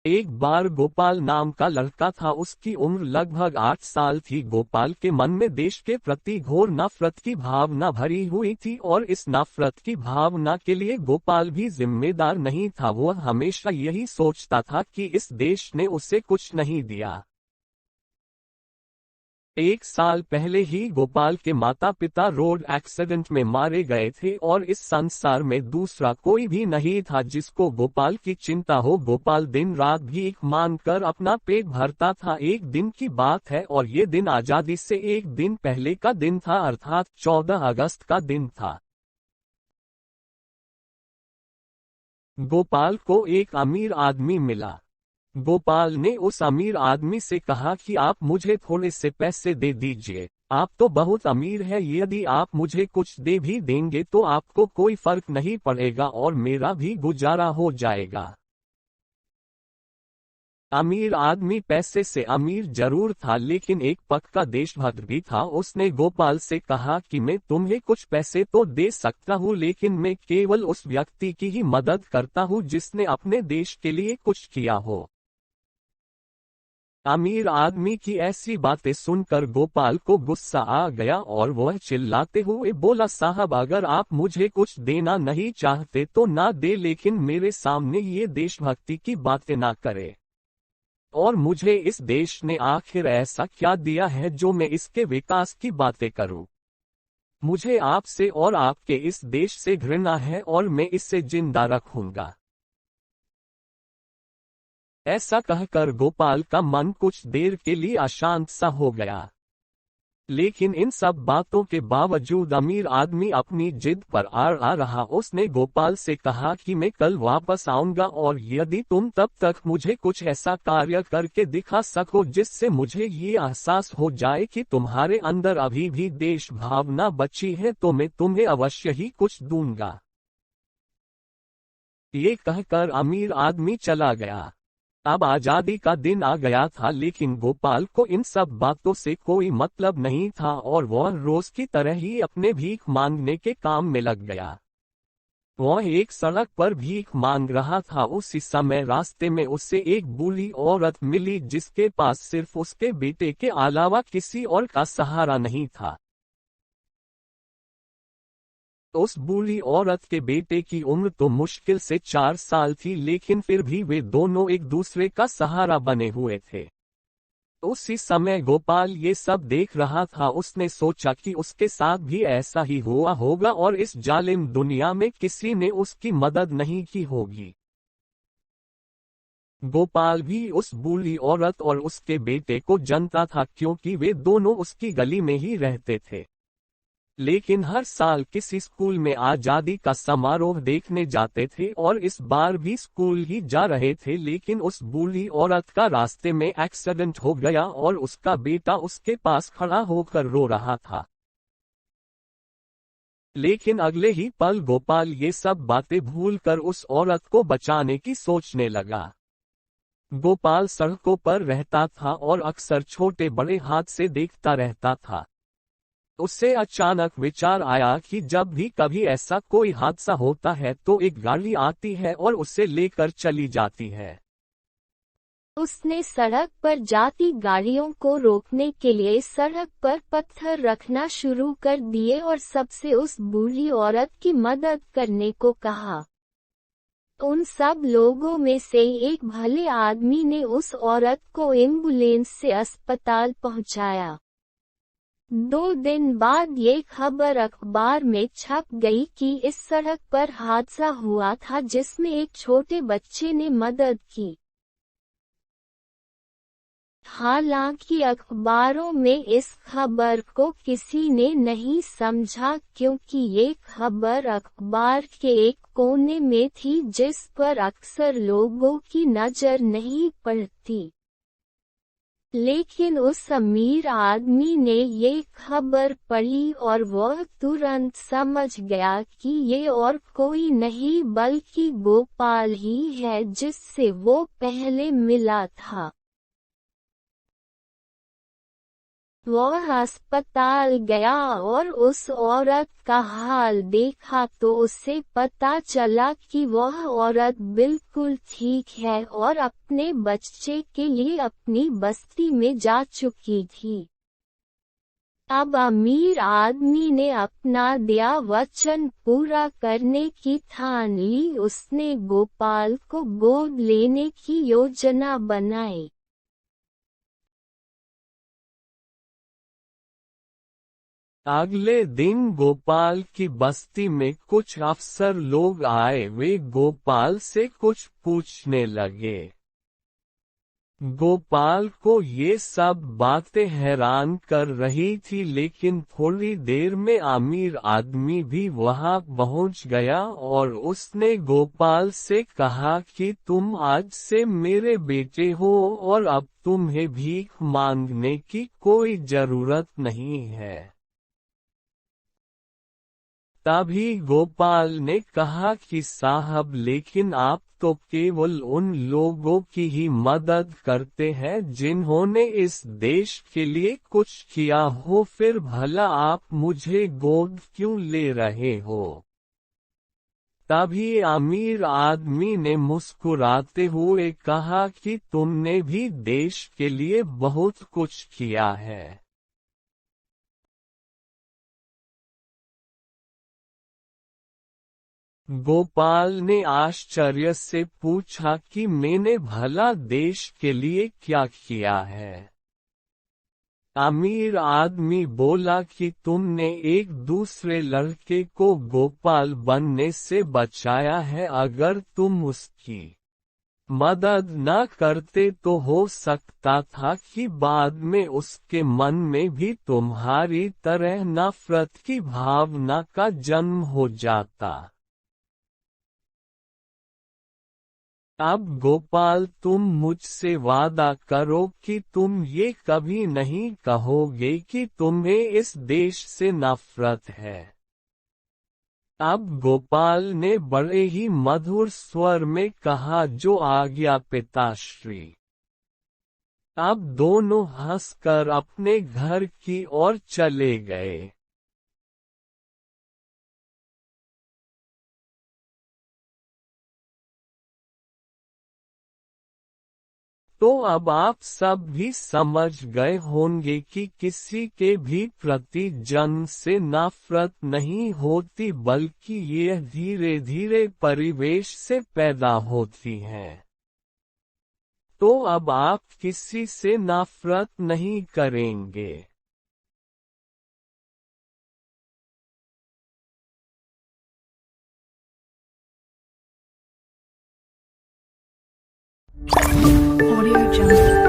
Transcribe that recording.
एक बार गोपाल नाम का लड़का था। उसकी उम्र लगभग 8 साल थी। गोपाल के मन में देश के प्रति घोर नफरत की भावना भरी हुई थी और इस नफरत की भावना के लिए गोपाल भी जिम्मेदार नहीं था। वह हमेशा यही सोचता था कि इस देश ने उसे कुछ नहीं दिया। 1 साल पहले ही गोपाल के माता पिता रोड एक्सीडेंट में मारे गए थे और इस संसार में दूसरा कोई भी नहीं था जिसको गोपाल की चिंता हो। गोपाल दिन रात भीख मांगकर अपना पेट भरता था। एक दिन की बात है और ये दिन आजादी से एक दिन पहले का दिन था, अर्थात 14 अगस्त का दिन था। गोपाल को एक अमीर आदमी मिला। गोपाल ने उस अमीर आदमी से कहा कि आप मुझे थोड़े से पैसे दे दीजिए। आप तो बहुत अमीर है, यदि आप मुझे कुछ दे भी देंगे तो आपको कोई फर्क नहीं पड़ेगा और मेरा भी गुजारा हो जाएगा। अमीर आदमी पैसे से अमीर जरूर था लेकिन एक पक्का देशभक्त भी था। उसने गोपाल से कहा कि मैं तुम्हें कुछ पैसे तो दे सकता हूँ लेकिन मैं केवल उस व्यक्ति की ही मदद करता हूँ जिसने अपने देश के लिए कुछ किया हो। अमीर आदमी की ऐसी बातें सुनकर गोपाल को गुस्सा आ गया और वह चिल्लाते हुए बोला, साहब अगर आप मुझे कुछ देना नहीं चाहते तो ना दे, लेकिन मेरे सामने ये देशभक्ति की बातें ना करे। और मुझे इस देश ने आखिर ऐसा क्या दिया है जो मैं इसके विकास की बातें करूं। मुझे आपसे और आपके इस देश से घृणा है और मैं इसे जिंदा रखूंगा। ऐसा कहकर गोपाल का मन कुछ देर के लिए अशांत सा हो गया। लेकिन इन सब बातों के बावजूद अमीर आदमी अपनी जिद पर अड़ा रहा। उसने गोपाल से कहा कि मैं कल वापस आऊंगा और यदि तुम तब तक मुझे कुछ ऐसा कार्य करके दिखा सको जिससे मुझे ये एहसास हो जाए कि तुम्हारे अंदर अभी भी देश भावना बची है तो मैं तुम्हें अवश्य ही कुछ दूंगा। ये कहकर अमीर आदमी चला गया। अब आजादी का दिन आ गया था लेकिन गोपाल को इन सब बातों से कोई मतलब नहीं था और वह रोज की तरह ही अपने भीख मांगने के काम में लग गया। वह एक सड़क पर भीख मांग रहा था। उसी समय रास्ते में उसे एक बूढ़ी औरत मिली जिसके पास सिर्फ उसके बेटे के अलावा किसी और का सहारा नहीं था। उस बूढ़ी औरत के बेटे की उम्र तो मुश्किल से 4 साल थी लेकिन फिर भी वे दोनों एक दूसरे का सहारा बने हुए थे। उसी समय गोपाल ये सब देख रहा था। उसने सोचा कि उसके साथ भी ऐसा ही हुआ होगा और इस जालिम दुनिया में किसी ने उसकी मदद नहीं की होगी। गोपाल भी उस बूढ़ी औरत और उसके बेटे को जानता था क्योंकि वे दोनों उसकी गली में ही रहते थे। लेकिन हर साल किसी स्कूल में आजादी का समारोह देखने जाते थे और इस बार भी स्कूल ही जा रहे थे लेकिन उस बूढ़ी औरत का रास्ते में एक्सीडेंट हो गया और उसका बेटा उसके पास खड़ा होकर रो रहा था। लेकिन अगले ही पल गोपाल ये सब बातें भूलकर उस औरत को बचाने की सोचने लगा। गोपाल सड़कों पर रहता था और अक्सर छोटे बड़े हादसे देखता रहता था। उससे अचानक विचार आया कि जब भी कभी ऐसा कोई हादसा होता है तो एक गाड़ी आती है और उसे लेकर चली जाती है। उसने सड़क पर जाती गाड़ियों को रोकने के लिए सड़क पर पत्थर रखना शुरू कर दिए और सबसे उस बूढ़ी औरत की मदद करने को कहा। उन सब लोगों में से एक भले आदमी ने उस औरत को एम्बुलेंस से अस्पताल पहुंचाया। 2 दिन बाद ये खबर अखबार में छप गई कि इस सड़क पर हादसा हुआ था जिसमें एक छोटे बच्चे ने मदद की। हालांकि अखबारों में इस खबर को किसी ने नहीं समझा क्योंकि ये खबर अखबार के एक कोने में थी जिस पर अक्सर लोगों की नजर नहीं पड़ती। लेकिन उस अमीर आदमी ने ये खबर पढ़ी और वह तुरंत समझ गया कि ये और कोई नहीं बल्कि गोपाल ही है जिससे वो पहले मिला था। वह अस्पताल गया और उस औरत का हाल देखा तो उसे पता चला कि वह औरत बिल्कुल ठीक है और अपने बच्चे के लिए अपनी बस्ती में जा चुकी थी। अब अमीर आदमी ने अपना दिया वचन पूरा करने की ठान ली। उसने गोपाल को गोद लेने की योजना बनाई। अगले दिन गोपाल की बस्ती में कुछ अफसर लोग आए। वे गोपाल से कुछ पूछने लगे। गोपाल को ये सब बातें हैरान कर रही थी, लेकिन थोड़ी देर में अमीर आदमी भी वहां पहुंच गया और उसने गोपाल से कहा कि तुम आज से मेरे बेटे हो और अब तुम्हें भीख मांगने की कोई जरूरत नहीं है। तभी गोपाल ने कहा कि साहब, लेकिन आप तो केवल उन लोगों की ही मदद करते हैं जिन्होंने इस देश के लिए कुछ किया हो, फिर भला आप मुझे गोद क्यों ले रहे हो? तभी अमीर आदमी ने मुस्कुराते हुए कहा कि तुमने भी देश के लिए बहुत कुछ किया है। गोपाल ने आश्चर्य से पूछा कि मैंने भला देश के लिए क्या किया है? अमीर आदमी बोला कि तुमने एक दूसरे लड़के को गोपाल बनने से बचाया है। अगर तुम उसकी मदद न करते तो हो सकता था कि बाद में उसके मन में भी तुम्हारी तरह नफरत की भावना का जन्म हो जाता। अब गोपाल, तुम मुझसे वादा करो कि तुम ये कभी नहीं कहोगे कि तुम्हें इस देश से नफरत है। अब गोपाल ने बड़े ही मधुर स्वर में कहा, जो आज्ञा पिताश्री। अब दोनों हंसकर अपने घर की ओर चले गए। तो अब आप सब भी समझ गए होंगे कि किसी के भी प्रति जन्म से नफरत नहीं होती, बल्कि ये धीरे धीरे परिवेश से पैदा होती है। तो अब आप किसी से नफरत नहीं करेंगे। Audio Jungle.